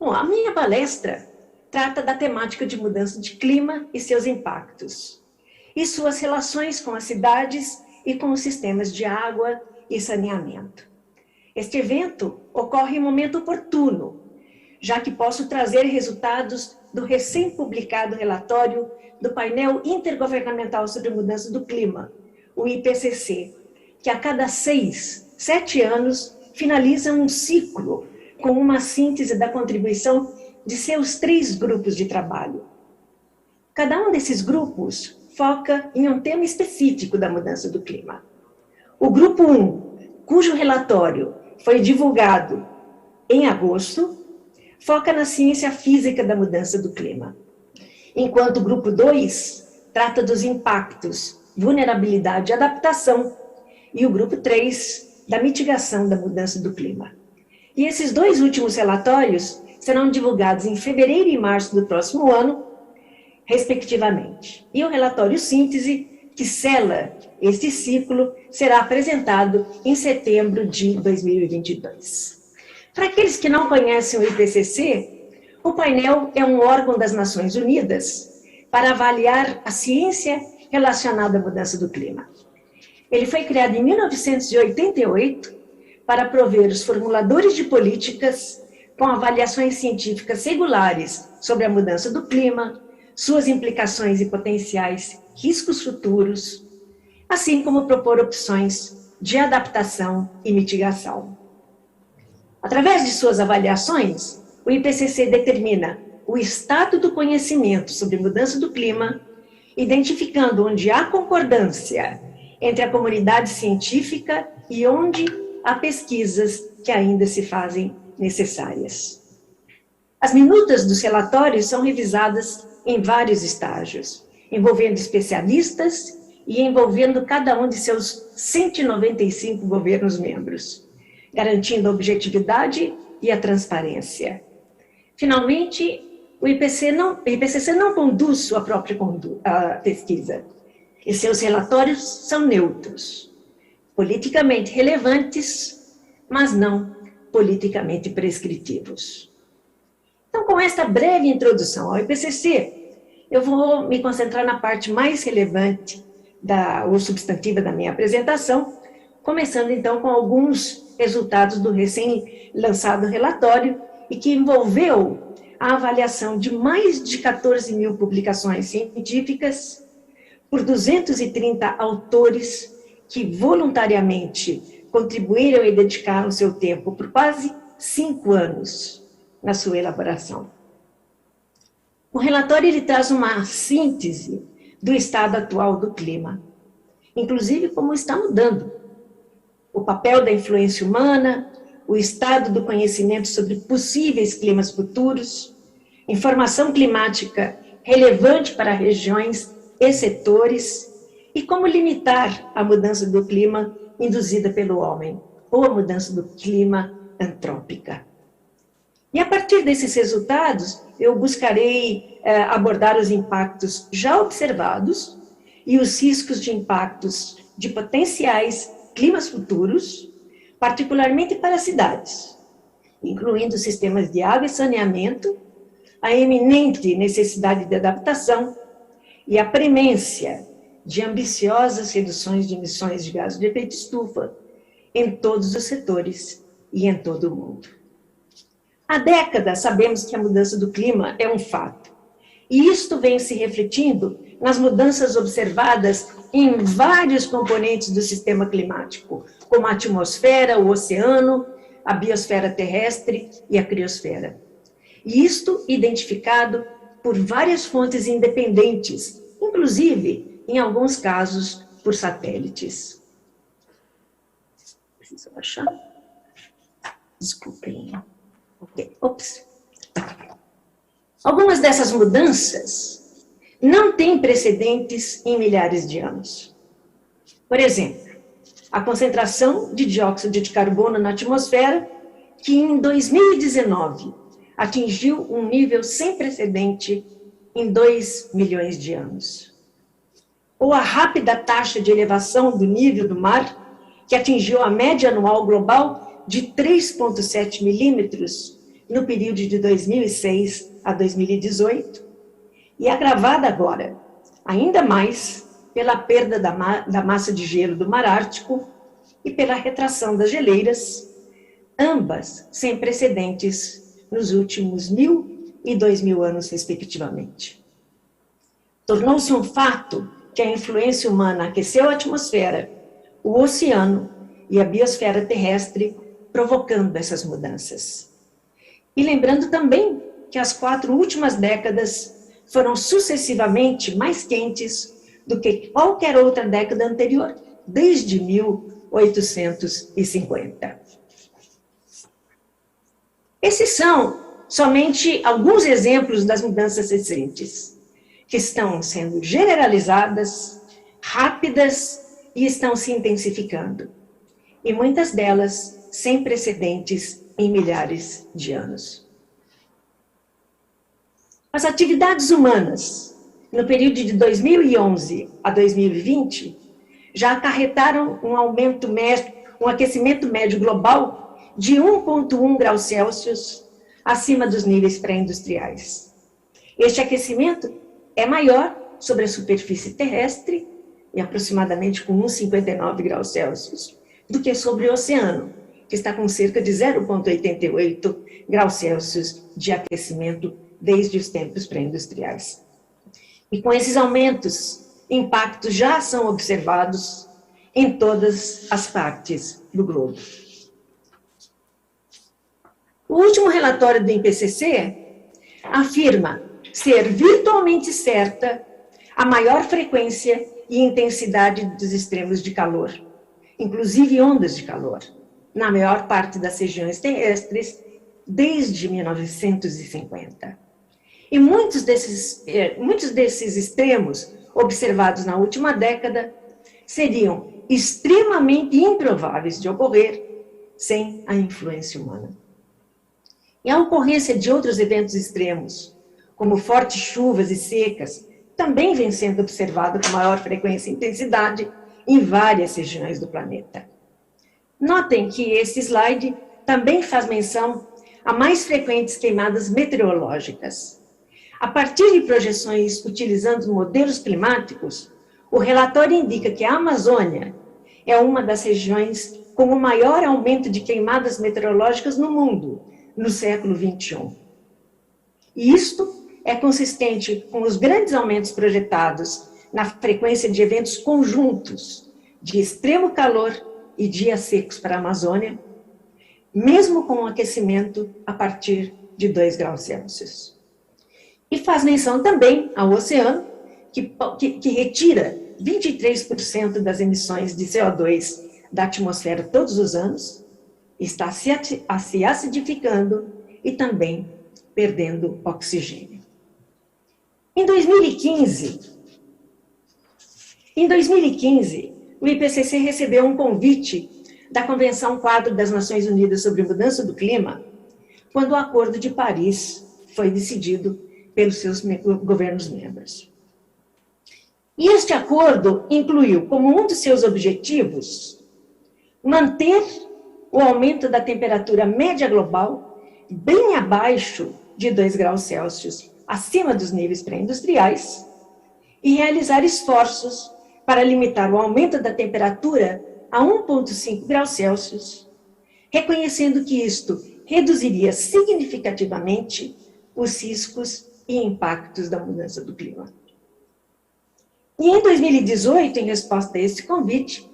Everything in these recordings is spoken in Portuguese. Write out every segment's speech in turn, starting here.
Bom, a minha palestra trata da temática de mudança de clima e seus impactos, e suas relações com as cidades e com os sistemas de água e saneamento. Este evento ocorre em momento oportuno, já que posso trazer resultados do recém-publicado relatório do Painel Intergovernamental sobre Mudança do Clima, o IPCC, que a cada 7 anos finaliza um ciclo com uma síntese da contribuição de seus 3 grupos de trabalho. Cada um desses grupos foca em um tema específico da mudança do clima. O grupo 1, cujo relatório foi divulgado em agosto, foca na ciência física da mudança do clima, enquanto o grupo 2 trata dos impactos, vulnerabilidade e adaptação, e o grupo 3 da mitigação da mudança do clima. E esses 2 últimos relatórios serão divulgados em fevereiro e março do próximo ano, respectivamente. E o relatório síntese, que sela este ciclo, será apresentado em setembro de 2022. Para aqueles que não conhecem o IPCC, o painel é um órgão das Nações Unidas para avaliar a ciência relacionada à mudança do clima. Ele foi criado em 1988 para prover os formuladores de políticas com avaliações científicas regulares sobre a mudança do clima, suas implicações e potenciais riscos futuros, assim como propor opções de adaptação e mitigação. Através de suas avaliações, o IPCC determina o estado do conhecimento sobre mudança do clima, identificando onde há concordância entre a comunidade científica e onde há pesquisas que ainda se fazem necessárias. As minutas dos relatórios são revisadas em vários estágios, envolvendo especialistas e envolvendo cada um de seus 195 governos-membros, garantindo a objetividade e a transparência. Finalmente, o IPCC não conduz sua própria pesquisa, e seus relatórios são neutros, politicamente relevantes, mas não politicamente prescritivos. Então, com esta breve introdução ao IPCC, eu vou me concentrar na parte mais relevante ou substantiva da minha apresentação, começando então com alguns resultados do recém-lançado relatório e que envolveu a avaliação de mais de 14 mil publicações científicas por 230 autores que voluntariamente contribuíram e dedicaram seu tempo por quase 5 anos na sua elaboração. O relatório ele traz uma síntese do estado atual do clima, inclusive como está mudando, o papel da influência humana, o estado do conhecimento sobre possíveis climas futuros, informação climática relevante para regiões e setores, e como limitar a mudança do clima induzida pelo homem, ou a mudança do clima antrópica. E a partir desses resultados, eu buscarei abordar os impactos já observados e os riscos de impactos de potenciais climas futuros, particularmente para cidades, incluindo sistemas de água e saneamento, a eminente necessidade de adaptação e a premência de ambiciosas reduções de emissões de gases de efeito estufa em todos os setores e em todo o mundo. Há décadas sabemos que a mudança do clima é um fato, e isto vem se refletindo nas mudanças observadas em vários componentes do sistema climático, como a atmosfera, o oceano, a biosfera terrestre e a criosfera. E isto identificado por várias fontes independentes, inclusive, em alguns casos, por satélites. Preciso achar. Desculpem. Okay. Ops. Algumas dessas mudanças não têm precedentes em milhares de anos. Por exemplo, a concentração de dióxido de carbono na atmosfera, que em 2019 atingiu um nível sem precedente em 2 milhões de anos. Ou a rápida taxa de elevação do nível do mar, que atingiu a média anual global de 3,7 milímetros no período de 2006 a 2018, e agravada agora, ainda mais, pela perda da massa de gelo do Mar Ártico e pela retração das geleiras, ambas sem precedentes nos últimos 1.000 e 2.000 anos, respectivamente. Tornou-se um fato que a influência humana aqueceu a atmosfera, o oceano e a biosfera terrestre, provocando essas mudanças. E lembrando também que as 4 últimas décadas foram sucessivamente mais quentes do que qualquer outra década anterior, desde 1850. Esses são somente alguns exemplos das mudanças recentes, que estão sendo generalizadas, rápidas e estão se intensificando, e muitas delas sem precedentes em milhares de anos. As atividades humanas, no período de 2011 a 2020, já acarretaram um aquecimento médio global de 1,1 graus Celsius acima dos níveis pré-industriais. Este aquecimento é maior sobre a superfície terrestre, em aproximadamente com 1,59 graus Celsius, do que sobre o oceano, que está com cerca de 0,88 graus Celsius de aquecimento desde os tempos pré-industriais. E com esses aumentos, impactos já são observados em todas as partes do globo. O último relatório do IPCC afirma ser virtualmente certa a maior frequência e intensidade dos extremos de calor, inclusive ondas de calor, na maior parte das regiões terrestres desde 1950. E muitos desses extremos observados na última década seriam extremamente improváveis de ocorrer sem a influência humana. E a ocorrência de outros eventos extremos, como fortes chuvas e secas, também vem sendo observada com maior frequência e intensidade em várias regiões do planeta. Notem que esse slide também faz menção a mais frequentes queimadas meteorológicas. A partir de projeções utilizando modelos climáticos, o relatório indica que a Amazônia é uma das regiões com o maior aumento de queimadas meteorológicas no mundo no século XXI. E isto é consistente com os grandes aumentos projetados na frequência de eventos conjuntos de extremo calor e dias secos para a Amazônia, mesmo com o aquecimento a partir de 2 graus Celsius. E faz menção também ao oceano, que retira 23% das emissões de CO2 da atmosfera todos os anos, está se acidificando e também perdendo oxigênio. Em 2015, o IPCC recebeu um convite da Convenção Quadro das Nações Unidas sobre Mudança do Clima, quando o Acordo de Paris foi decidido pelos seus governos membros. E este acordo incluiu, como um dos seus objetivos, manter o aumento da temperatura média global bem abaixo de 2 graus Celsius, acima dos níveis pré-industriais, e realizar esforços para limitar o aumento da temperatura a 1,5 graus Celsius, reconhecendo que isto reduziria significativamente os riscos e impactos da mudança do clima. E em 2018, em resposta a esse convite,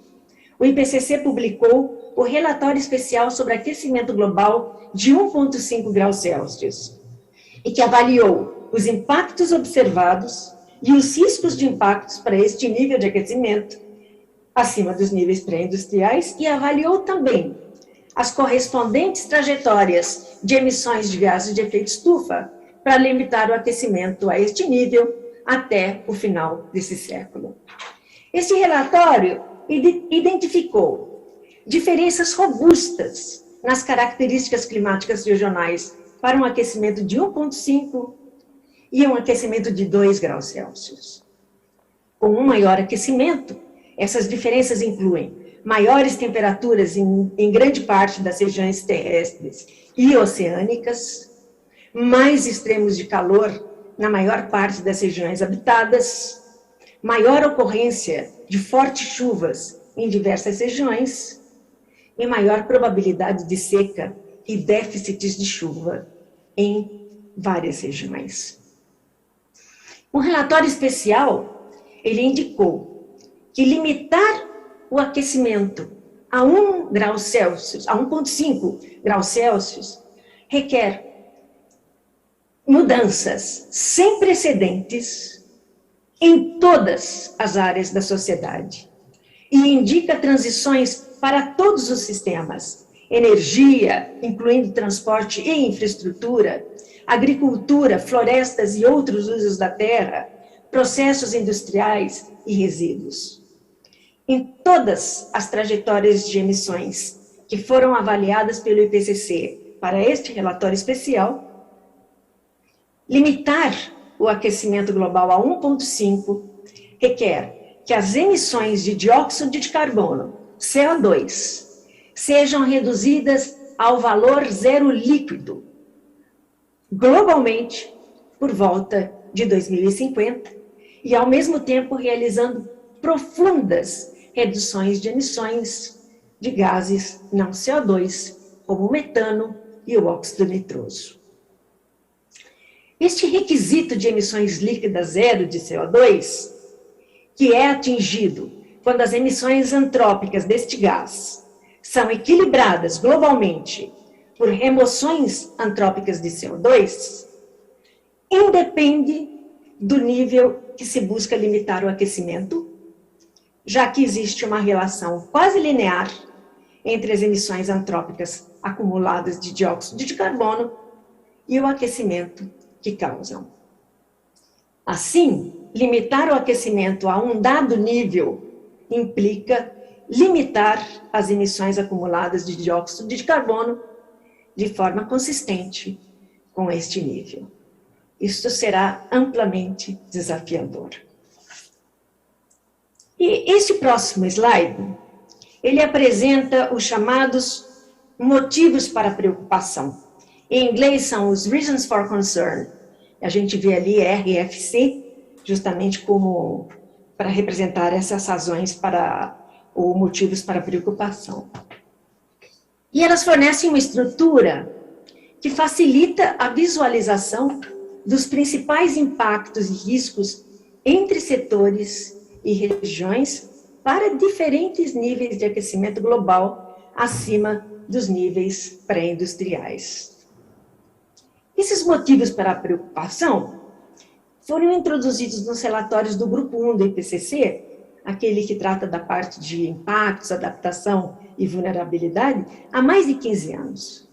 o IPCC publicou o relatório especial sobre aquecimento global de 1,5 graus Celsius, e que avaliou os impactos observados e os riscos de impactos para este nível de aquecimento acima dos níveis pré-industriais e avaliou também as correspondentes trajetórias de emissões de gases de efeito estufa para limitar o aquecimento a este nível até o final desse século. Esse relatório identificou diferenças robustas nas características climáticas regionais para um aquecimento de 1,5 e um aquecimento de 2 graus Celsius. Com um maior aquecimento, essas diferenças incluem maiores temperaturas em grande parte das regiões terrestres e oceânicas, mais extremos de calor na maior parte das regiões habitadas, maior ocorrência de fortes chuvas em diversas regiões e maior probabilidade de seca e déficits de chuva em várias regiões. Um relatório especial, ele indicou que limitar o aquecimento a 1 grau Celsius, a 1,5 graus Celsius, requer mudanças sem precedentes em todas as áreas da sociedade e indica transições para todos os sistemas, energia, incluindo transporte e infraestrutura, agricultura, florestas e outros usos da terra, processos industriais e resíduos. Em todas as trajetórias de emissões que foram avaliadas pelo IPCC para este relatório especial, limitar o aquecimento global a 1,5 requer que as emissões de dióxido de carbono, CO2, sejam reduzidas ao valor zero líquido, globalmente, por volta de 2050, e ao mesmo tempo realizando profundas reduções de emissões de gases não CO2, como o metano e o óxido nitroso. Este requisito de emissões líquidas zero de CO2, que é atingido quando as emissões antrópicas deste gás são equilibradas globalmente por remoções antrópicas de CO2, independe do nível que se busca limitar o aquecimento, já que existe uma relação quase linear entre as emissões antrópicas acumuladas de dióxido de carbono e o aquecimento que causam. Assim, limitar o aquecimento a um dado nível implica limitar as emissões acumuladas de dióxido de carbono de forma consistente com este nível. Isto será amplamente desafiador. E este próximo slide, ele apresenta os chamados motivos para preocupação. Em inglês são os Reasons for Concern. A gente vê ali RFC, justamente como para representar essas razões ou motivos para preocupação. E elas fornecem uma estrutura que facilita a visualização dos principais impactos e riscos entre setores e regiões para diferentes níveis de aquecimento global acima dos níveis pré-industriais. Esses motivos para a preocupação foram introduzidos nos relatórios do Grupo 1 do IPCC, aquele que trata da parte de impactos, adaptação e vulnerabilidade, há mais de 15 anos.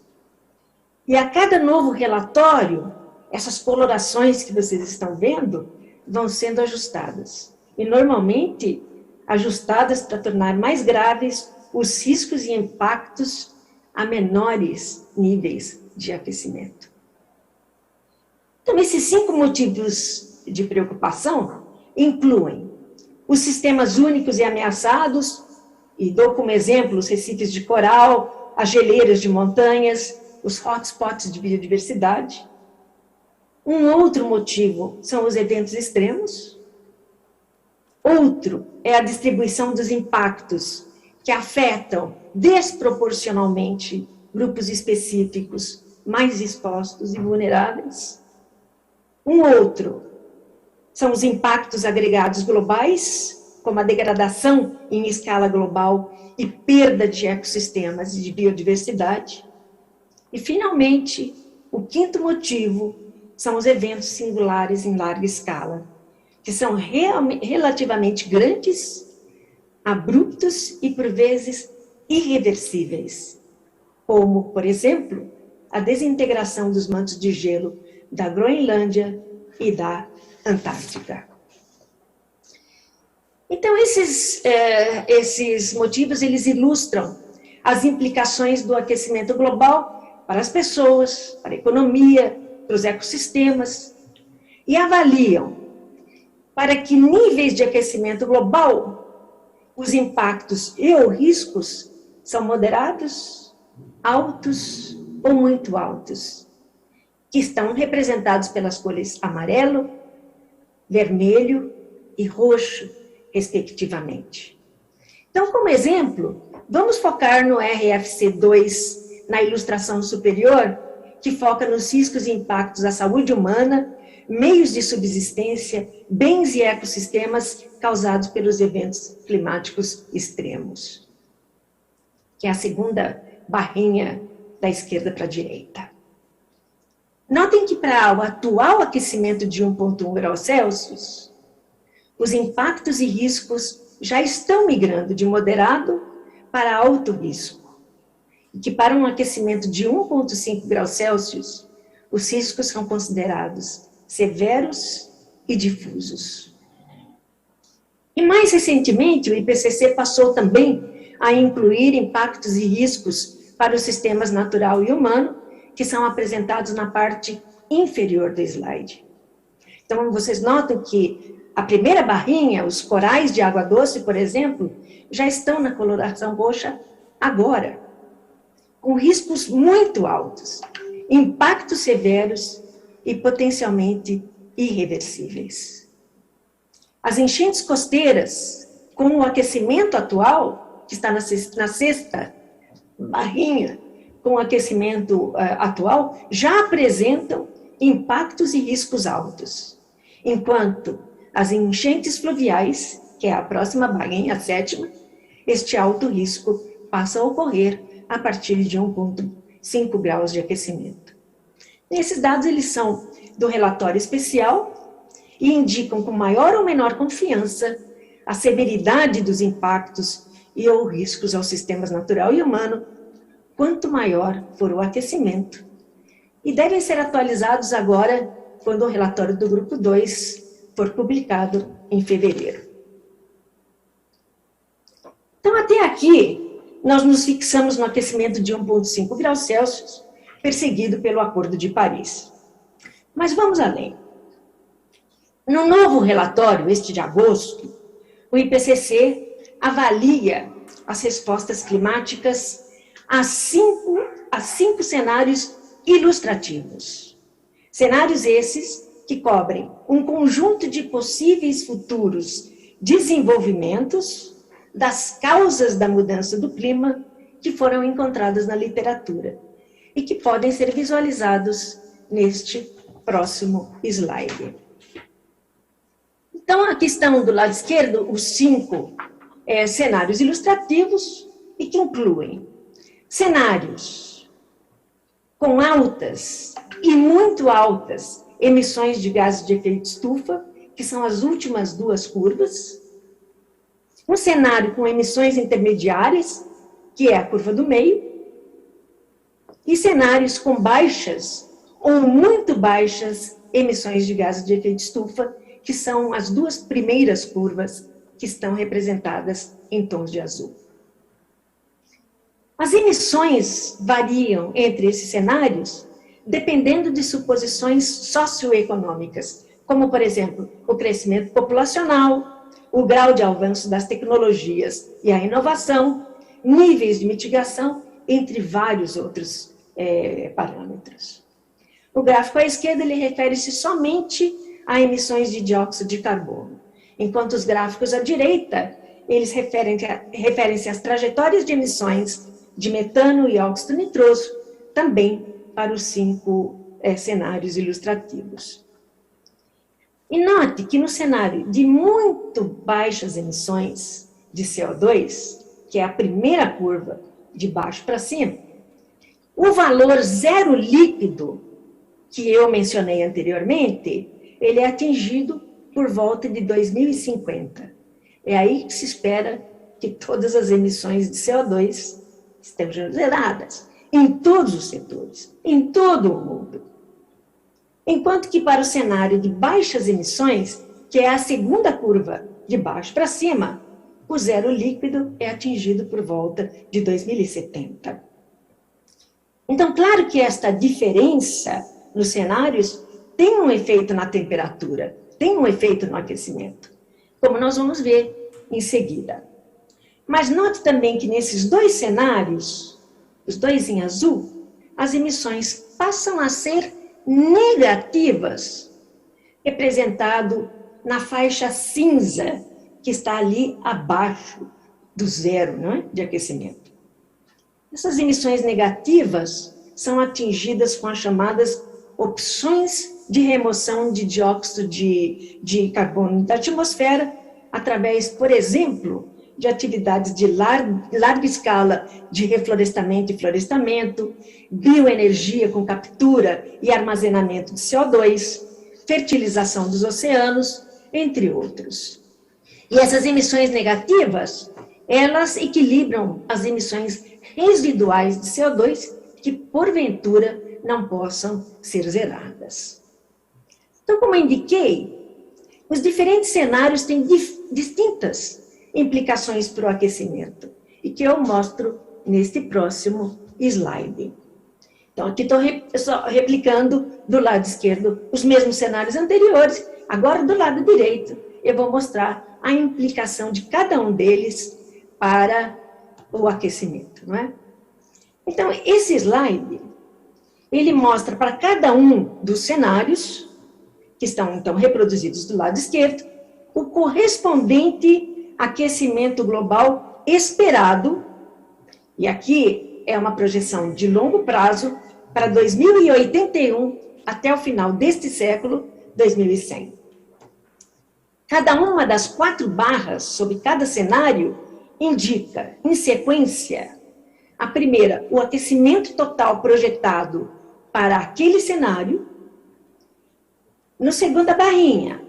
E a cada novo relatório, essas colorações que vocês estão vendo vão sendo ajustadas. E, normalmente, ajustadas para tornar mais graves os riscos e impactos a menores níveis de aquecimento. Então, esses 5 motivos de preocupação incluem os sistemas únicos e ameaçados, e dou como exemplo os recifes de coral, as geleiras de montanhas, os hotspots de biodiversidade. Um outro motivo são os eventos extremos. Outro é a distribuição dos impactos que afetam desproporcionalmente grupos específicos mais expostos e vulneráveis. Um outro são os impactos agregados globais, como a degradação em escala global e perda de ecossistemas e de biodiversidade. E, finalmente, o 5º motivo são os eventos singulares em larga escala, que são relativamente grandes, abruptos e, por vezes, irreversíveis, como, por exemplo, a desintegração dos mantos de gelo da Groenlândia e da Antártica. Então, esses motivos, eles ilustram as implicações do aquecimento global para as pessoas, para a economia, para os ecossistemas, e avaliam para que níveis de aquecimento global os impactos e os riscos são moderados, altos ou muito altos. que estão representados pelas cores amarelo, vermelho e roxo, respectivamente. Então, como exemplo, vamos focar no RFC2, na ilustração superior, que foca nos riscos e impactos à saúde humana, meios de subsistência, bens e ecossistemas causados pelos eventos climáticos extremos, que é a segunda barrinha da esquerda para a direita. Notem que para o atual aquecimento de 1,1 graus Celsius, os impactos e riscos já estão migrando de moderado para alto risco, e que para um aquecimento de 1,5 graus Celsius, os riscos são considerados severos e difusos. E mais recentemente, o IPCC passou também a incluir impactos e riscos para os sistemas natural e humano, que são apresentados na parte inferior do slide. Então, vocês notam que a primeira barrinha, os corais de água doce, por exemplo, já estão na coloração roxa agora, com riscos muito altos, impactos severos e potencialmente irreversíveis. As enchentes costeiras, com o aquecimento atual, que está na sexta barrinha, com o aquecimento atual, já apresentam impactos e riscos altos, enquanto as enchentes fluviais, que é a próxima barrinha, a sétima, este alto risco passa a ocorrer a partir de 1,5 graus de aquecimento. Esses dados eles são do relatório especial e indicam com maior ou menor confiança a severidade dos impactos e ou riscos aos sistemas natural e humano, quanto maior for o aquecimento. E devem ser atualizados agora, quando o relatório do grupo 2 for publicado em fevereiro. Então, até aqui, nós nos fixamos no aquecimento de 1,5 graus Celsius, perseguido pelo Acordo de Paris. Mas vamos além. No novo relatório, este de agosto, o IPCC avalia as respostas climáticas a cinco cenários ilustrativos. Cenários esses que cobrem um conjunto de possíveis futuros desenvolvimentos das causas da mudança do clima que foram encontradas na literatura e que podem ser visualizados neste próximo slide. Então, aqui estão do lado esquerdo os 5 cenários ilustrativos e que incluem cenários com altas e muito altas emissões de gases de efeito estufa, que são as últimas duas curvas, um cenário com emissões intermediárias, que é a curva do meio, e cenários com baixas ou muito baixas emissões de gases de efeito estufa, que são as duas primeiras curvas que estão representadas em tons de azul. As emissões variam entre esses cenários dependendo de suposições socioeconômicas, como, por exemplo, o crescimento populacional, o grau de avanço das tecnologias e a inovação, níveis de mitigação, entre vários outros parâmetros. O gráfico à esquerda ele refere-se somente a emissões de dióxido de carbono, enquanto os gráficos à direita, eles referem-se às trajetórias de emissões de metano e óxido nitroso, também para os 5 cenários ilustrativos. E note que no cenário de muito baixas emissões de CO2, que é a primeira curva de baixo para cima, o valor zero líquido que eu mencionei anteriormente, ele é atingido por volta de 2050. É aí que se espera que todas as emissões de CO2 estejam zeradas, em todos os setores, em todo o mundo. Enquanto que para o cenário de baixas emissões, que é a segunda curva de baixo para cima, o zero líquido é atingido por volta de 2070. Então, claro que esta diferença nos cenários tem um efeito na temperatura, tem um efeito no aquecimento, como nós vamos ver em seguida. Mas note também que nesses 2 cenários, os 2 em azul, as emissões passam a ser negativas, representado na faixa cinza, que está ali abaixo do zero, não é? De aquecimento. Essas emissões negativas são atingidas com as chamadas opções de remoção de dióxido de carbono da atmosfera, através, por exemplo, de atividades de larga escala de reflorestamento e florestamento, bioenergia com captura e armazenamento de CO2, fertilização dos oceanos, entre outros. E essas emissões negativas, elas equilibram as emissões residuais de CO2 que, porventura, não possam ser zeradas. Então, como eu indiquei, os diferentes cenários têm distintas implicações para o aquecimento, e que eu mostro neste próximo slide. Então, aqui estou replicando do lado esquerdo os mesmos cenários anteriores, agora do lado direito eu vou mostrar a implicação de cada um deles para o aquecimento, não é? Então, esse slide, ele mostra para cada um dos cenários, que estão, então, reproduzidos do lado esquerdo, o correspondente aquecimento global esperado, e aqui é uma projeção de longo prazo, para 2081, até o final deste século, 2100. Cada uma das 4 barras sobre cada cenário indica, em sequência, a primeira, o aquecimento total projetado para aquele cenário. No segunda barrinha,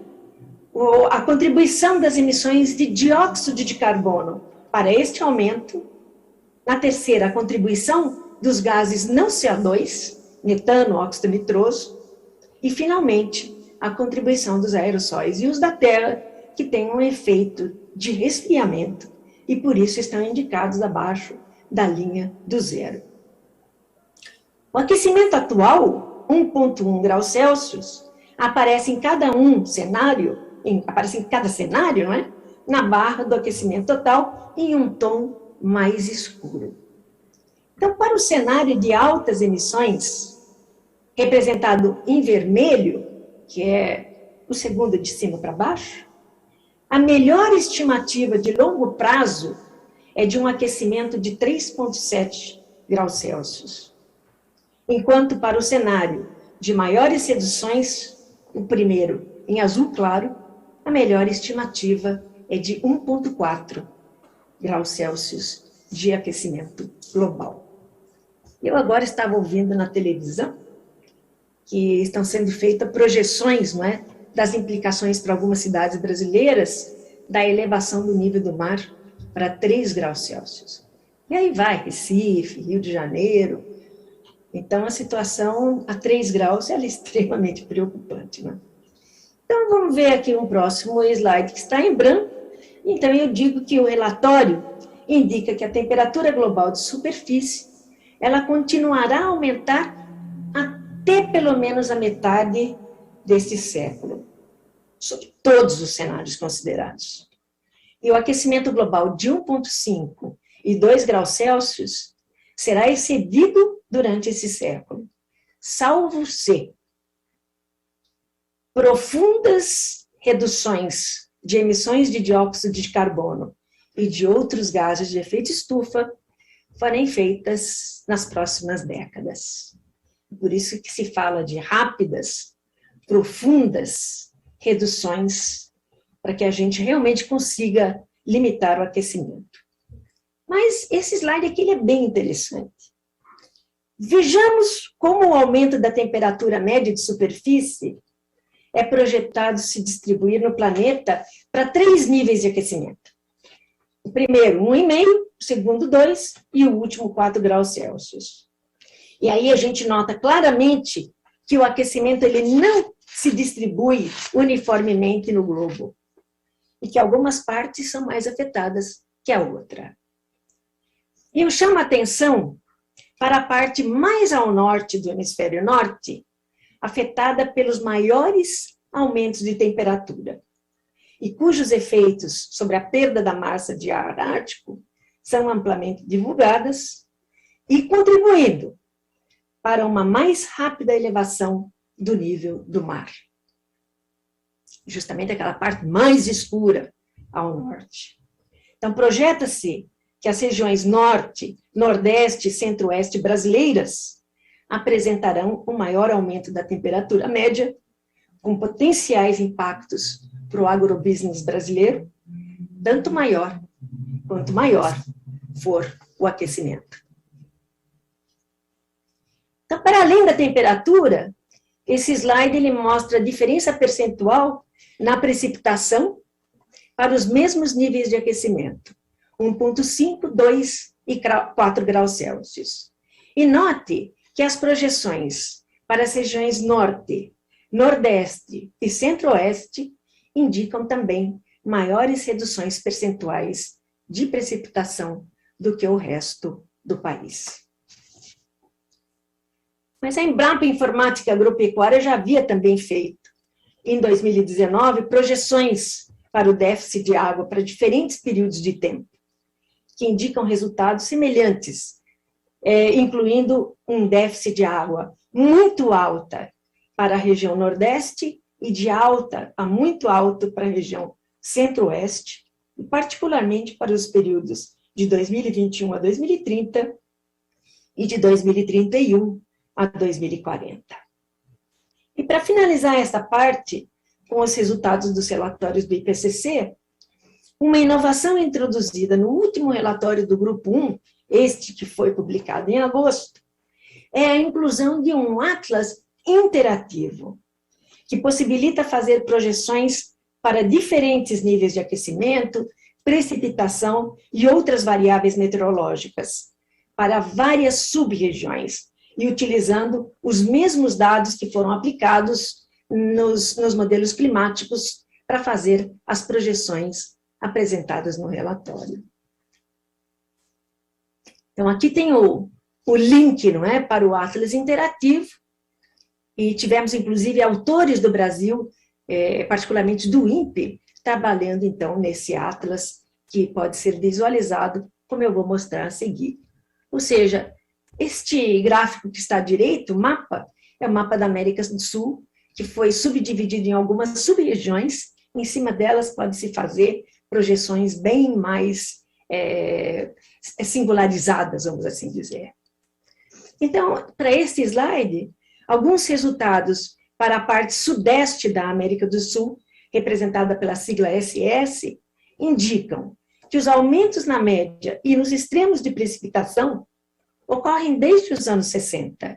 a contribuição das emissões de dióxido de carbono para este aumento. Na terceira, a contribuição dos gases não CO2, metano, óxido nitroso. E, finalmente, a contribuição dos aerossóis e os da Terra, que têm um efeito de resfriamento e, por isso, estão indicados abaixo da linha do zero. O aquecimento atual, 1,1 graus Celsius, aparece em cada cenário, não é? Na barra do aquecimento total, em um tom mais escuro. Então, para o cenário de altas emissões, representado em vermelho, que é o segundo de cima para baixo, a melhor estimativa de longo prazo é de um aquecimento de 3,7 graus Celsius. Enquanto para o cenário de maiores reduções, o primeiro em azul claro, a melhor estimativa é de 1,4 graus Celsius de aquecimento global. Eu agora estava ouvindo na televisão que estão sendo feitas projeções, não é, das implicações para algumas cidades brasileiras da elevação do nível do mar para 3 graus Celsius. E aí vai Recife, Rio de Janeiro. Então, a situação a 3 graus é extremamente preocupante, né? Então, vamos ver aqui um próximo slide que está em branco. Então, eu digo que o relatório indica que a temperatura global de superfície ela continuará a aumentar até pelo menos a metade deste século, sobre todos os cenários considerados. E o aquecimento global de 1,5 e 2 graus Celsius será excedido durante esse século, salvo se profundas reduções de emissões de dióxido de carbono e de outros gases de efeito estufa forem feitas nas próximas décadas. Por isso que se fala de rápidas, profundas reduções para que a gente realmente consiga limitar o aquecimento. Mas esse slide aqui ele é bem interessante. Vejamos como o aumento da temperatura média de superfície é projetado se distribuir no planeta para 3 níveis de aquecimento. O primeiro, 1,5, o segundo, 2 e o último, 4 graus Celsius. E aí a gente nota claramente que o aquecimento ele não se distribui uniformemente no globo e que algumas partes são mais afetadas que a outra. E eu chamo a atenção para a parte mais ao norte do hemisfério norte, afetada pelos maiores aumentos de temperatura, e cujos efeitos sobre a perda da massa de ar ártico são amplamente divulgadas e contribuindo para uma mais rápida elevação do nível do mar. Justamente aquela parte mais escura ao norte. Então, projeta-se que as regiões norte, nordeste e centro-oeste brasileiras apresentarão um maior aumento da temperatura média, com potenciais impactos para o agrobusiness brasileiro, tanto maior quanto maior for o aquecimento. Então, para além da temperatura, esse slide ele mostra a diferença percentual na precipitação para os mesmos níveis de aquecimento, 1,5, 2 e 4 graus Celsius. E note que as projeções para as regiões norte, nordeste e centro-oeste indicam também maiores reduções percentuais de precipitação do que o resto do país. Mas a Embrapa Informática Agropecuária já havia também feito, em 2019, projeções para o déficit de água para diferentes períodos de tempo, que indicam resultados semelhantes, incluindo um déficit de água muito alta para a região nordeste e de alta a muito alto para a região centro-oeste, e particularmente para os períodos de 2021 a 2030 e de 2031 a 2040. E para finalizar esta parte, com os resultados dos relatórios do IPCC, uma inovação introduzida no último relatório do Grupo 1, este que foi publicado em agosto, é a inclusão de um atlas interativo, que possibilita fazer projeções para diferentes níveis de aquecimento, precipitação e outras variáveis meteorológicas, para várias sub-regiões, e utilizando os mesmos dados que foram aplicados nos modelos climáticos para fazer as projeções apresentadas no relatório. Então, aqui tem o link, não é, para o Atlas Interativo, e tivemos, inclusive, autores do Brasil, particularmente do INPE, trabalhando, então, nesse Atlas, que pode ser visualizado, como eu vou mostrar a seguir. Ou seja, este gráfico que está à direita, o mapa, é o mapa da América do Sul, que foi subdividido em algumas sub-regiões, em cima delas pode-se fazer projeções bem mais singularizadas, vamos assim dizer. Então, para este slide, alguns resultados para a parte sudeste da América do Sul, representada pela sigla SS, indicam que os aumentos na média e nos extremos de precipitação ocorrem desde os anos 60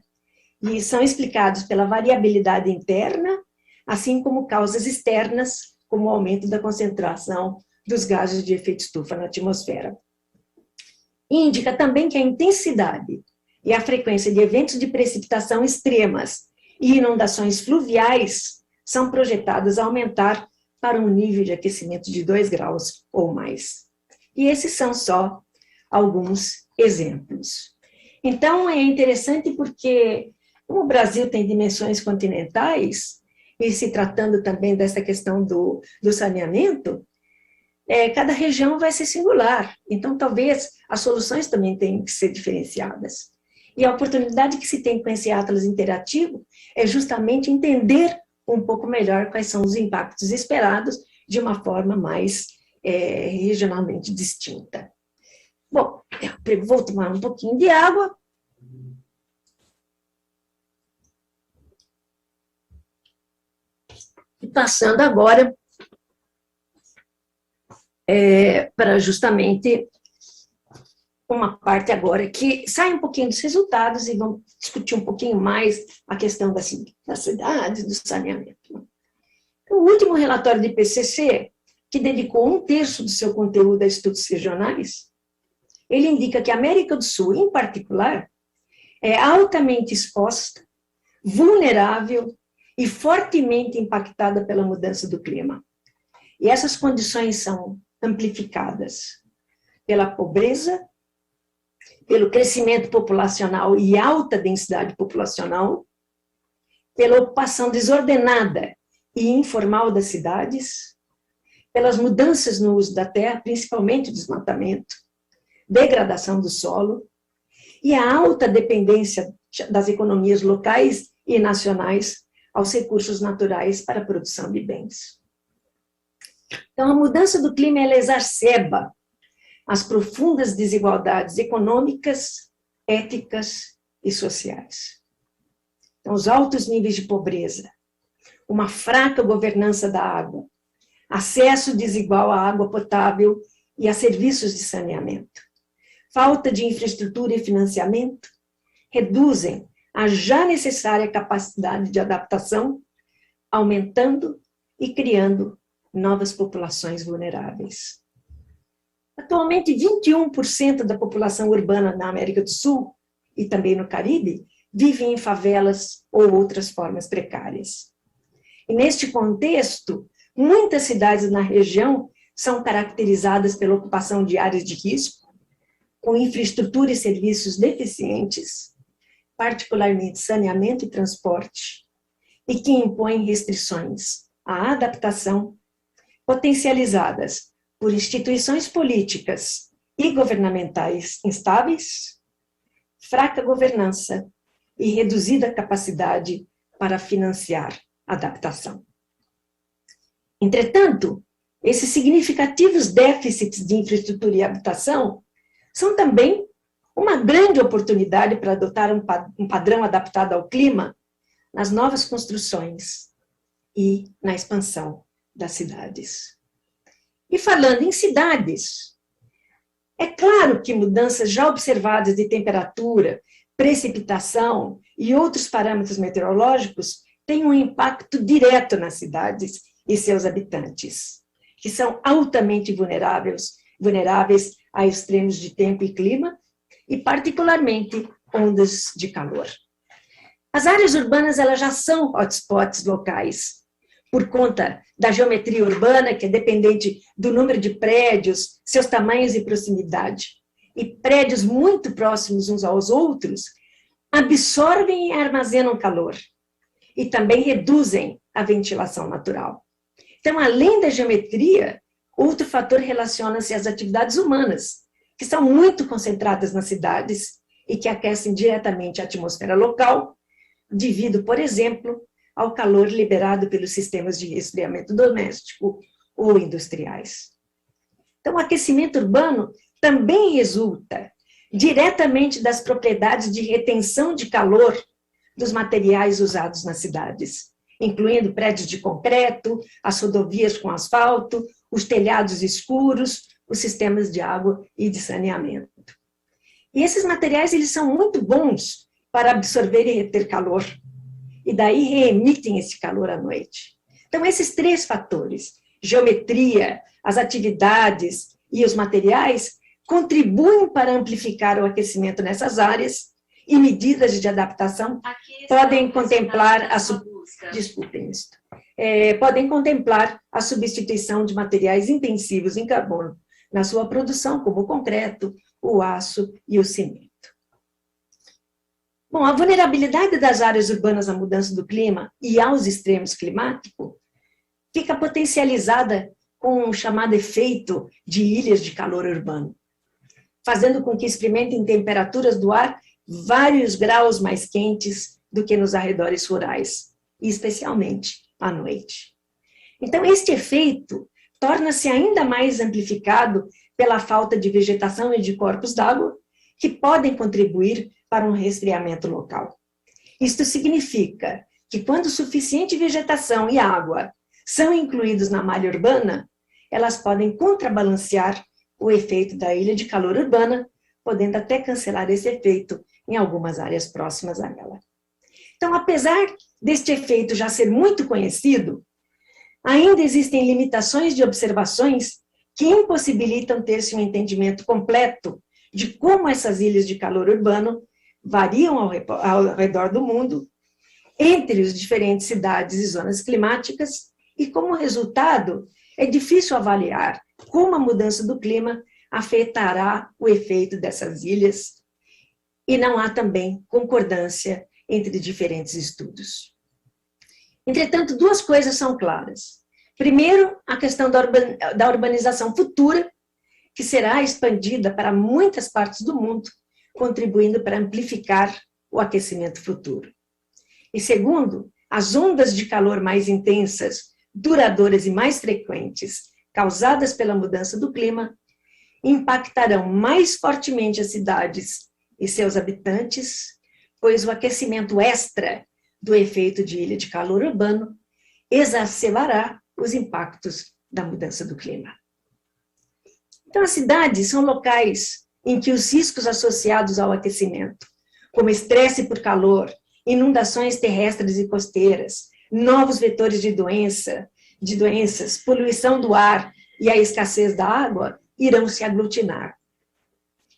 e são explicados pela variabilidade interna, assim como causas externas, como o aumento da concentração dos gases de efeito estufa na atmosfera. E indica também que a intensidade e a frequência de eventos de precipitação extremas e inundações fluviais são projetadas a aumentar para um nível de aquecimento de 2 graus ou mais. E esses são só alguns exemplos. Então, é interessante porque, como o Brasil tem dimensões continentais, e se tratando também dessa questão do saneamento, cada região vai ser singular. Então, talvez as soluções também tenham que ser diferenciadas. E a oportunidade que se tem com esse Atlas interativo é justamente entender um pouco melhor quais são os impactos esperados de uma forma mais regionalmente distinta. Bom, eu vou tomar um pouquinho de água. E passando agora para justamente uma parte agora que sai um pouquinho dos resultados e vamos discutir um pouquinho mais a questão das cidades, do saneamento. O último relatório do IPCC, que dedicou 1/3 do seu conteúdo a estudos regionais, ele indica que a América do Sul, em particular, é altamente exposta, vulnerável e fortemente impactada pela mudança do clima. E essas condições são amplificadas pela pobreza, pelo crescimento populacional e alta densidade populacional, pela ocupação desordenada e informal das cidades, pelas mudanças no uso da terra, principalmente o desmatamento, degradação do solo, e a alta dependência das economias locais e nacionais aos recursos naturais para a produção de bens. Então, a mudança do clima, ela exacerba as profundas desigualdades econômicas, éticas e sociais. Então, os altos níveis de pobreza, uma fraca governança da água, acesso desigual à água potável e a serviços de saneamento, falta de infraestrutura e financiamento, reduzem a já necessária capacidade de adaptação, aumentando e criando novas populações vulneráveis. Atualmente, 21% da população urbana na América do Sul e também no Caribe vive em favelas ou outras formas precárias. E neste contexto, muitas cidades na região são caracterizadas pela ocupação de áreas de risco, com infraestrutura e serviços deficientes, particularmente saneamento e transporte, e que impõem restrições à adaptação, potencializadas por instituições políticas e governamentais instáveis, fraca governança e reduzida capacidade para financiar adaptação. Entretanto, esses significativos déficits de infraestrutura e habitação são também uma grande oportunidade para adotar um padrão adaptado ao clima nas novas construções e na expansão das cidades. E falando em cidades, é claro que mudanças já observadas de temperatura, precipitação e outros parâmetros meteorológicos têm um impacto direto nas cidades e seus habitantes, que são altamente vulneráveis a extremos de tempo e clima, e particularmente ondas de calor. As áreas urbanas, elas já são hotspots locais, por conta da geometria urbana, que é dependente do número de prédios, seus tamanhos e proximidade. E prédios muito próximos uns aos outros absorvem e armazenam calor, e também reduzem a ventilação natural. Então, além da geometria, outro fator relaciona-se às atividades humanas, que são muito concentradas nas cidades e que aquecem diretamente a atmosfera local, devido, por exemplo, ao calor liberado pelos sistemas de resfriamento doméstico ou industriais. Então, o aquecimento urbano também resulta diretamente das propriedades de retenção de calor dos materiais usados nas cidades, incluindo prédios de concreto, as rodovias com asfalto, os telhados escuros, os sistemas de água e de saneamento. E esses materiais, eles são muito bons para absorver e reter calor, e daí reemitem esse calor à noite. Então, esses três fatores, geometria, as atividades e os materiais, contribuem para amplificar o aquecimento nessas áreas, e medidas de adaptação podem contemplar podem contemplar a substituição de materiais intensivos em carbono na sua produção, como o concreto, o aço e o cimento. Bom, a vulnerabilidade das áreas urbanas à mudança do clima e aos extremos climáticos fica potencializada com o chamado efeito de ilhas de calor urbano, fazendo com que experimentem temperaturas do ar vários graus mais quentes do que nos arredores rurais, e especialmente à noite. Então, este efeito torna-se ainda mais amplificado pela falta de vegetação e de corpos d'água, que podem contribuir para um resfriamento local. Isto significa que, quando suficiente vegetação e água são incluídos na malha urbana, elas podem contrabalancear o efeito da ilha de calor urbana, podendo até cancelar esse efeito em algumas áreas próximas a ela. Então, apesar deste efeito já ser muito conhecido, ainda existem limitações de observações que impossibilitam ter-se um entendimento completo de como essas ilhas de calor urbano variam ao redor do mundo, entre as diferentes cidades e zonas climáticas, e como resultado, é difícil avaliar como a mudança do clima afetará o efeito dessas ilhas, e não há também concordância entre diferentes estudos. Entretanto, duas coisas são claras. Primeiro, a questão da urbanização futura, que será expandida para muitas partes do mundo, contribuindo para amplificar o aquecimento futuro. E segundo, as ondas de calor mais intensas, duradouras e mais frequentes, causadas pela mudança do clima, impactarão mais fortemente as cidades e seus habitantes, pois o aquecimento extra do efeito de ilha de calor urbano exacerbará os impactos da mudança do clima. Então, as cidades são locais em que os riscos associados ao aquecimento, como estresse por calor, inundações terrestres e costeiras, novos vetores de doenças, poluição do ar e a escassez da água, irão se aglutinar.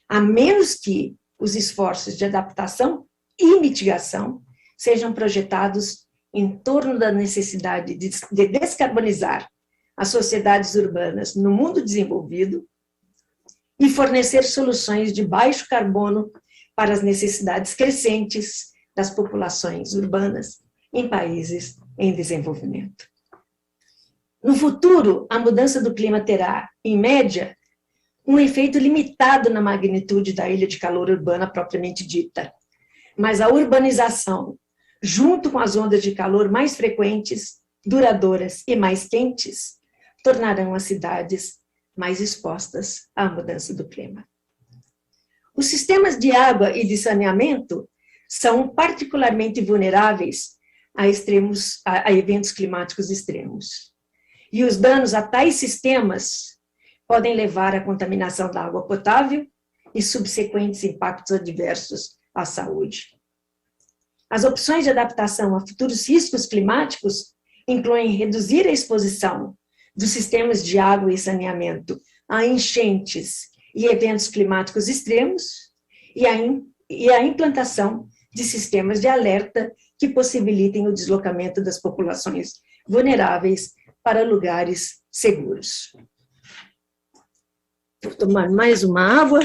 A menos que os esforços de adaptação e mitigação sejam projetados em torno da necessidade de descarbonizar as sociedades urbanas no mundo desenvolvido e fornecer soluções de baixo carbono para as necessidades crescentes das populações urbanas em países em desenvolvimento. No futuro, a mudança do clima terá, em média, um efeito limitado na magnitude da ilha de calor urbana propriamente dita, mas a urbanização, junto com as ondas de calor mais frequentes, duradouras e mais quentes, tornarão as cidades mais expostas à mudança do clima. Os sistemas de água e de saneamento são particularmente vulneráveis a eventos climáticos extremos. E os danos a tais sistemas podem levar à contaminação da água potável e subsequentes impactos adversos à saúde. As opções de adaptação a futuros riscos climáticos incluem reduzir a exposição dos sistemas de água e saneamento a enchentes e eventos climáticos extremos e a implantação de sistemas de alerta que possibilitem o deslocamento das populações vulneráveis para lugares seguros. Vou tomar mais uma água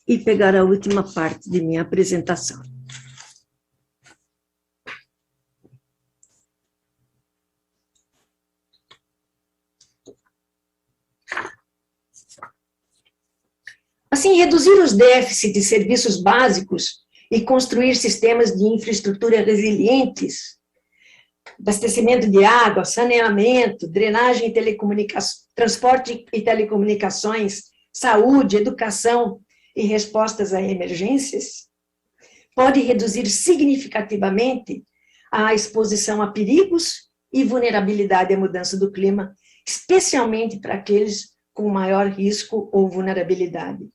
e pegar a última parte de minha apresentação. Assim, reduzir os déficits de serviços básicos e construir sistemas de infraestrutura resilientes, abastecimento de água, saneamento, drenagem e telecomunicações, transporte e telecomunicações, saúde, educação e respostas a emergências, pode reduzir significativamente a exposição a perigos e vulnerabilidade à mudança do clima, especialmente para aqueles com maior risco ou vulnerabilidade.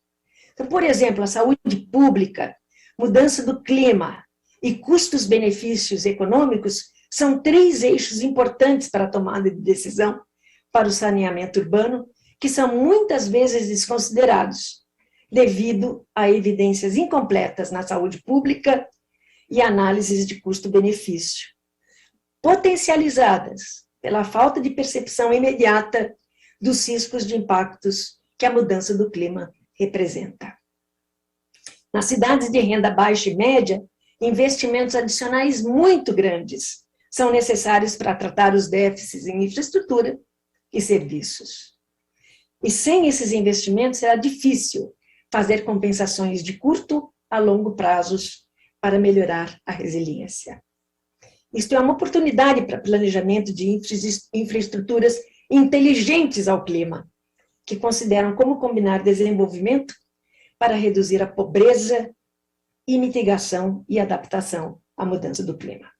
Então, por exemplo, a saúde pública, mudança do clima e custos-benefícios econômicos são três eixos importantes para a tomada de decisão para o saneamento urbano, que são muitas vezes desconsiderados, devido a evidências incompletas na saúde pública e análises de custo-benefício, potencializadas pela falta de percepção imediata dos riscos de impactos que a mudança do clima representa. Nas cidades de renda baixa e média, investimentos adicionais muito grandes são necessários para tratar os déficits em infraestrutura e serviços. E sem esses investimentos será difícil fazer compensações de curto a longo prazos para melhorar a resiliência. Isto é uma oportunidade para planejamento de infraestruturas inteligentes ao clima, que consideram como combinar desenvolvimento para reduzir a pobreza e mitigação e adaptação à mudança do clima.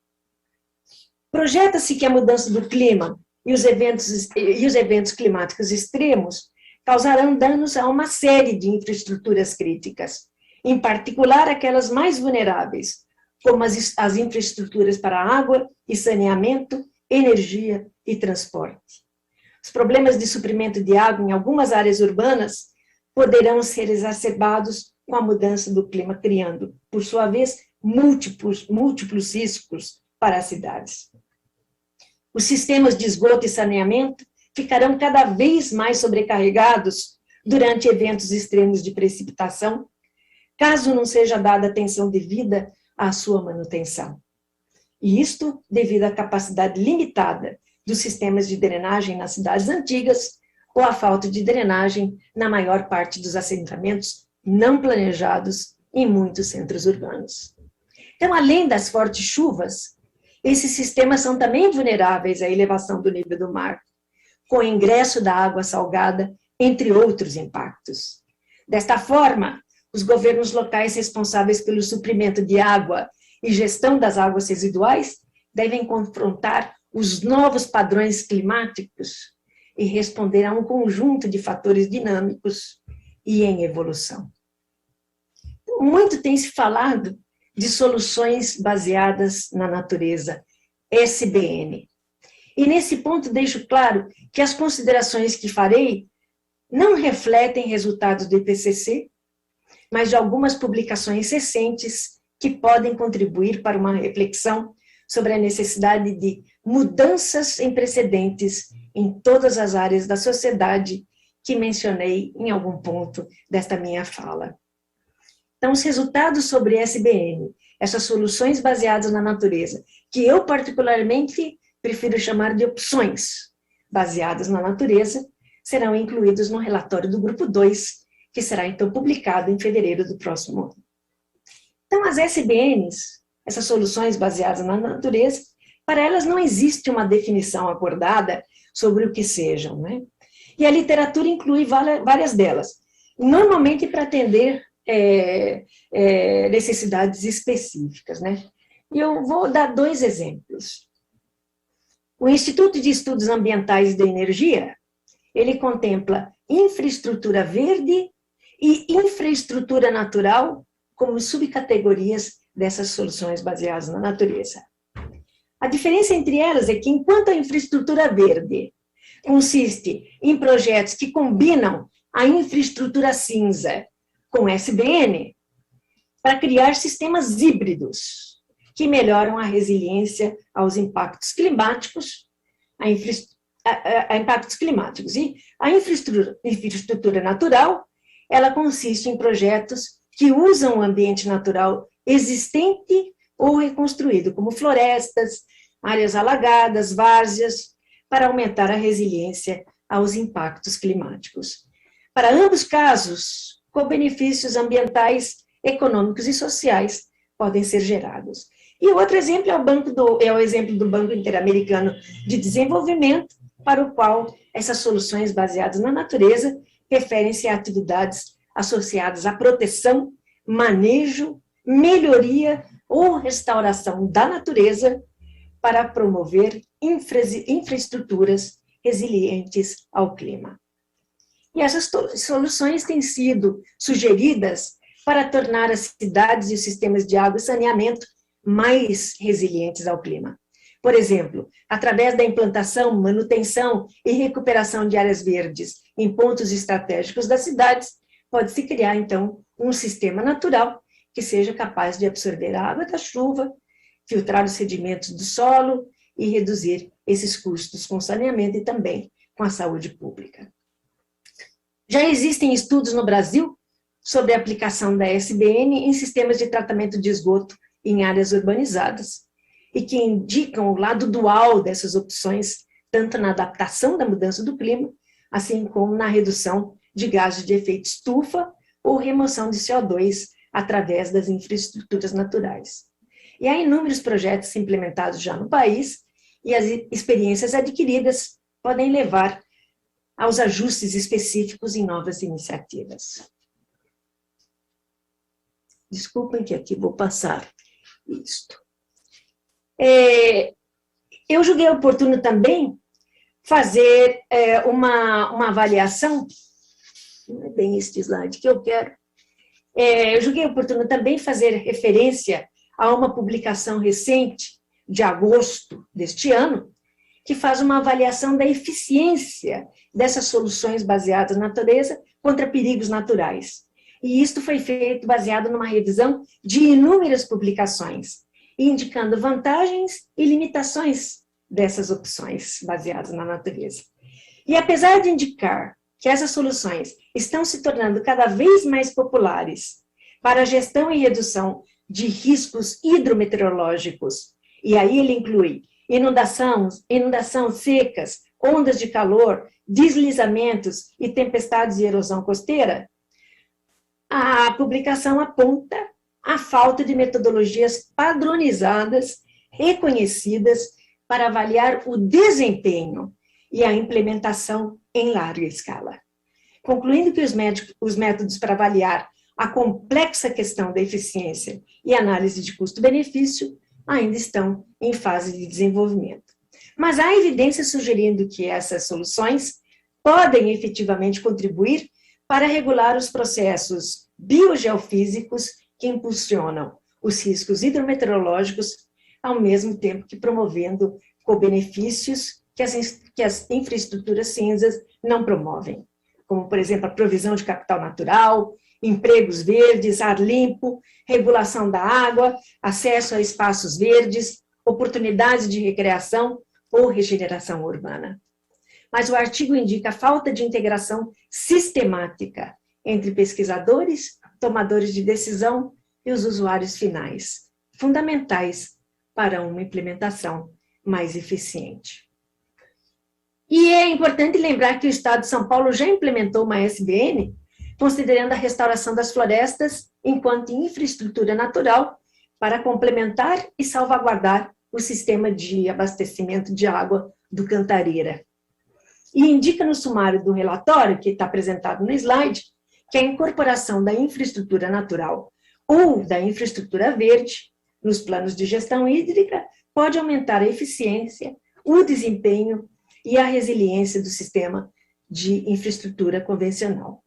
Projeta-se que a mudança do clima e os eventos climáticos extremos causarão danos a uma série de infraestruturas críticas, em particular aquelas mais vulneráveis, como as infraestruturas para água e saneamento, energia e transporte. Os problemas de suprimento de água em algumas áreas urbanas poderão ser exacerbados com a mudança do clima, criando, por sua vez, múltiplos riscos para as cidades. Os sistemas de esgoto e saneamento ficarão cada vez mais sobrecarregados durante eventos extremos de precipitação, caso não seja dada atenção devida à sua manutenção. E isto devido à capacidade limitada dos sistemas de drenagem nas cidades antigas ou à falta de drenagem na maior parte dos assentamentos não planejados em muitos centros urbanos. Então, além das fortes chuvas, Esses sistemas são também vulneráveis à elevação do nível do mar, com o ingresso da água salgada, entre outros impactos. Desta forma, os governos locais responsáveis pelo suprimento de água e gestão das águas residuais devem confrontar os novos padrões climáticos e responder a um conjunto de fatores dinâmicos e em evolução. Muito tem se falado de soluções baseadas na natureza, SBN. E nesse ponto deixo claro que as considerações que farei não refletem resultados do IPCC, mas de algumas publicações recentes que podem contribuir para uma reflexão sobre a necessidade de mudanças sem precedentes em todas as áreas da sociedade que mencionei em algum ponto desta minha fala. Então, os resultados sobre SBN, essas soluções baseadas na natureza, que eu particularmente prefiro chamar de opções baseadas na natureza, serão incluídos no relatório do grupo 2, que será então publicado em fevereiro do próximo ano. Então, as SBNs, essas soluções baseadas na natureza, para elas não existe uma definição acordada sobre o que sejam, né? E a literatura inclui várias delas, normalmente para atender necessidades específicas, né? E eu vou dar 2 exemplos. O Instituto de Estudos Ambientais e da Energia, ele contempla infraestrutura verde e infraestrutura natural como subcategorias dessas soluções baseadas na natureza. A diferença entre elas é que, enquanto a infraestrutura verde consiste em projetos que combinam a infraestrutura cinza com SBN, para criar sistemas híbridos que melhoram a resiliência aos impactos climáticos, E a infraestrutura natural, ela consiste em projetos que usam o ambiente natural existente ou reconstruído, como florestas, áreas alagadas, várzeas, para aumentar a resiliência aos impactos climáticos. Para ambos casos, co-benefícios ambientais, econômicos e sociais podem ser gerados. E o outro exemplo é o exemplo do Banco Interamericano de Desenvolvimento, para o qual essas soluções baseadas na natureza referem-se a atividades associadas à proteção, manejo, melhoria ou restauração da natureza para promover infraestruturas resilientes ao clima. E essas soluções têm sido sugeridas para tornar as cidades e os sistemas de água e saneamento mais resilientes ao clima. Por exemplo, através da implantação, manutenção e recuperação de áreas verdes em pontos estratégicos das cidades, pode-se criar, então, um sistema natural que seja capaz de absorver a água da chuva, filtrar os sedimentos do solo e reduzir esses custos com saneamento e também com a saúde pública. Já existem estudos no Brasil sobre a aplicação da SBN em sistemas de tratamento de esgoto em áreas urbanizadas, e que indicam o lado dual dessas opções, tanto na adaptação da mudança do clima, assim como na redução de gases de efeito estufa ou remoção de CO2 através das infraestruturas naturais. E há inúmeros projetos implementados já no país, e as experiências adquiridas podem levar aos ajustes específicos em novas iniciativas. Desculpem que aqui vou passar isto. Eu julguei oportuno também fazer uma avaliação, não é bem este slide que eu quero, eu julguei oportuno também fazer referência a uma publicação recente, de agosto deste ano, que faz uma avaliação da eficiência dessas soluções baseadas na natureza contra perigos naturais. E isto foi feito baseado numa revisão de inúmeras publicações, indicando vantagens e limitações dessas opções baseadas na natureza. E apesar de indicar que essas soluções estão se tornando cada vez mais populares para a gestão e redução de riscos hidrometeorológicos, e aí ele inclui inundação, secas, ondas de calor, deslizamentos e tempestades de erosão costeira, a publicação aponta a falta de metodologias padronizadas e conhecidas para avaliar o desempenho e a implementação em larga escala. Concluindo que os métodos para avaliar a complexa questão da eficiência e análise de custo-benefício ainda estão em fase de desenvolvimento. Mas há evidências sugerindo que essas soluções podem efetivamente contribuir para regular os processos biogeofísicos que impulsionam os riscos hidrometeorológicos, ao mesmo tempo que promovendo co-benefícios que as infraestruturas cinzas não promovem, como, por exemplo, a provisão de capital natural, empregos verdes, ar limpo, regulação da água, acesso a espaços verdes, oportunidades de recreação ou regeneração urbana. Mas o artigo indica a falta de integração sistemática entre pesquisadores, tomadores de decisão e os usuários finais, fundamentais para uma implementação mais eficiente. E é importante lembrar que o Estado de São Paulo já implementou uma SBN, considerando a restauração das florestas enquanto infraestrutura natural para complementar e salvaguardar o sistema de abastecimento de água do Cantareira. E indica no sumário do relatório, que está apresentado no slide, que a incorporação da infraestrutura natural ou da infraestrutura verde nos planos de gestão hídrica pode aumentar a eficiência, o desempenho e a resiliência do sistema de infraestrutura convencional.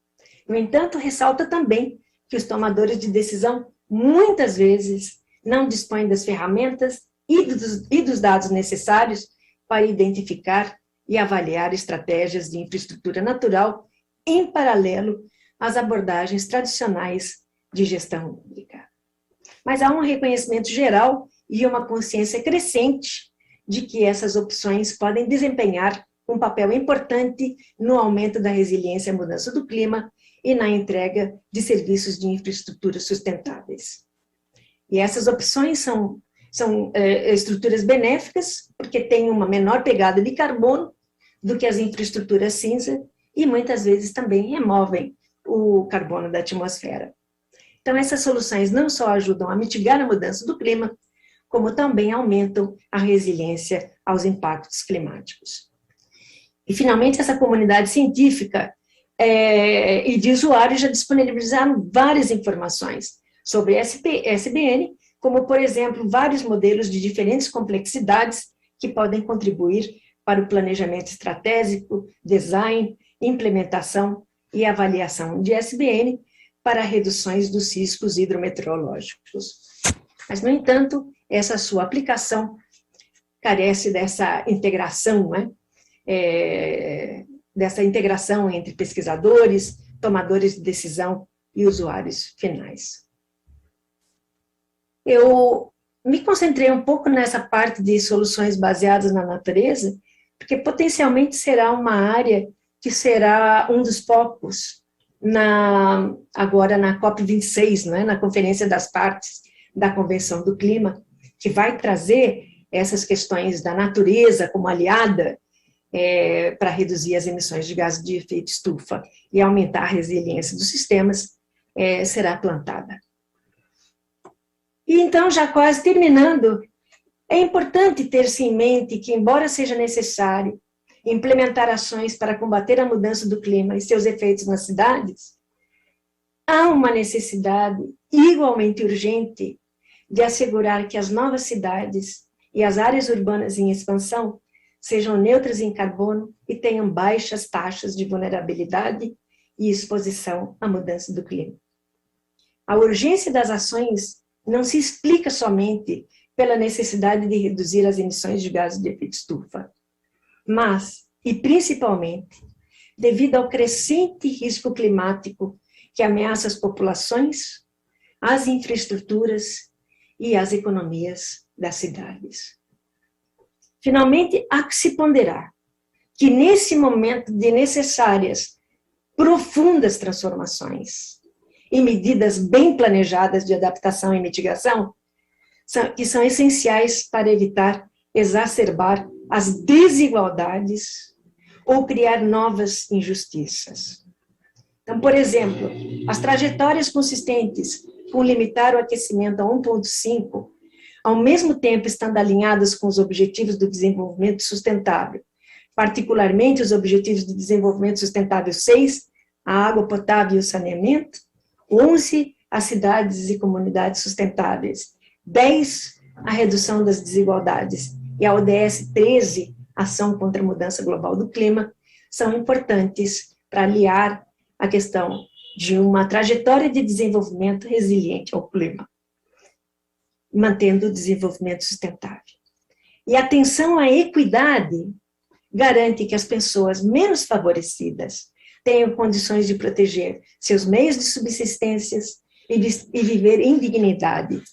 No entanto, ressalta também que os tomadores de decisão muitas vezes não dispõem das ferramentas e dos dados necessários para identificar e avaliar estratégias de infraestrutura natural em paralelo às abordagens tradicionais de gestão hídrica. Mas há um reconhecimento geral e uma consciência crescente de que essas opções podem desempenhar um papel importante no aumento da resiliência à mudança do clima e na entrega de serviços de infraestrutura sustentáveis. E essas opções são estruturas benéficas, porque têm uma menor pegada de carbono do que as infraestruturas cinza e muitas vezes também removem o carbono da atmosfera. Então, essas soluções não só ajudam a mitigar a mudança do clima, como também aumentam a resiliência aos impactos climáticos. E, finalmente, essa comunidade científica e de usuários já disponibilizaram várias informações sobre SBN, como, por exemplo, vários modelos de diferentes complexidades que podem contribuir para o planejamento estratégico, design, implementação e avaliação de SBN para reduções dos riscos hidrometeorológicos. Mas, no entanto, essa sua aplicação carece dessa integração, dessa integração entre pesquisadores, tomadores de decisão e usuários finais. Eu me concentrei um pouco nessa parte de soluções baseadas na natureza, porque potencialmente será uma área que será um dos focos agora na COP26, na Conferência das Partes da Convenção do Clima, que vai trazer essas questões da natureza como aliada para reduzir as emissões de gases de efeito estufa e aumentar a resiliência dos sistemas, será plantada. E então, já quase terminando, é importante ter-se em mente que, embora seja necessário implementar ações para combater a mudança do clima e seus efeitos nas cidades, há uma necessidade igualmente urgente de assegurar que as novas cidades e as áreas urbanas em expansão sejam neutras em carbono e tenham baixas taxas de vulnerabilidade e exposição à mudança do clima. A urgência das ações não se explica somente pela necessidade de reduzir as emissões de gases de efeito estufa, mas, e principalmente, devido ao crescente risco climático que ameaça as populações, as infraestruturas e as economias das cidades. Finalmente, há que se ponderar que nesse momento de necessárias, profundas transformações e medidas bem planejadas de adaptação e mitigação, que são essenciais para evitar exacerbar as desigualdades ou criar novas injustiças. Então, por exemplo, as trajetórias consistentes com limitar o aquecimento a 1,5 ao mesmo tempo estando alinhadas com os objetivos do desenvolvimento sustentável, particularmente os objetivos do desenvolvimento sustentável 6, a água potável e o saneamento, 11, as cidades e comunidades sustentáveis, 10, a redução das desigualdades, e a ODS 13, ação contra a mudança global do clima, são importantes para aliar a questão de uma trajetória de desenvolvimento resiliente ao clima, mantendo o desenvolvimento sustentável. E a atenção à equidade garante que as pessoas menos favorecidas tenham condições de proteger seus meios de subsistência e viver em dignidade,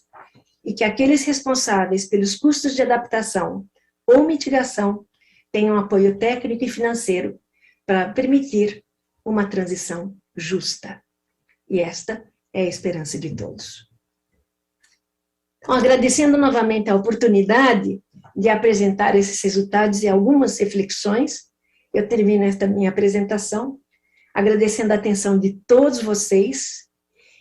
e que aqueles responsáveis pelos custos de adaptação ou mitigação tenham apoio técnico e financeiro para permitir uma transição justa. E esta é a esperança de todos. Bom, agradecendo novamente a oportunidade de apresentar esses resultados e algumas reflexões, eu termino esta minha apresentação, agradecendo a atenção de todos vocês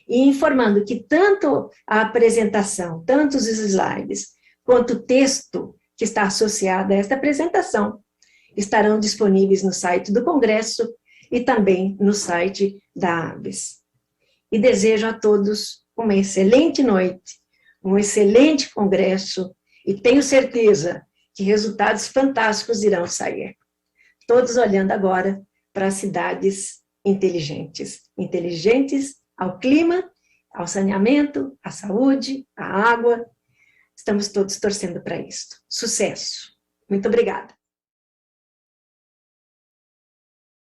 e informando que tanto a apresentação, tanto os slides, quanto o texto que está associado a esta apresentação estarão disponíveis no site do Congresso e também no site da ABES. E desejo a todos uma excelente noite, um excelente congresso, e tenho certeza que resultados fantásticos irão sair. Todos olhando agora para as cidades inteligentes, inteligentes ao clima, ao saneamento, à saúde, à água. Estamos todos torcendo para isso. Sucesso! Muito obrigada.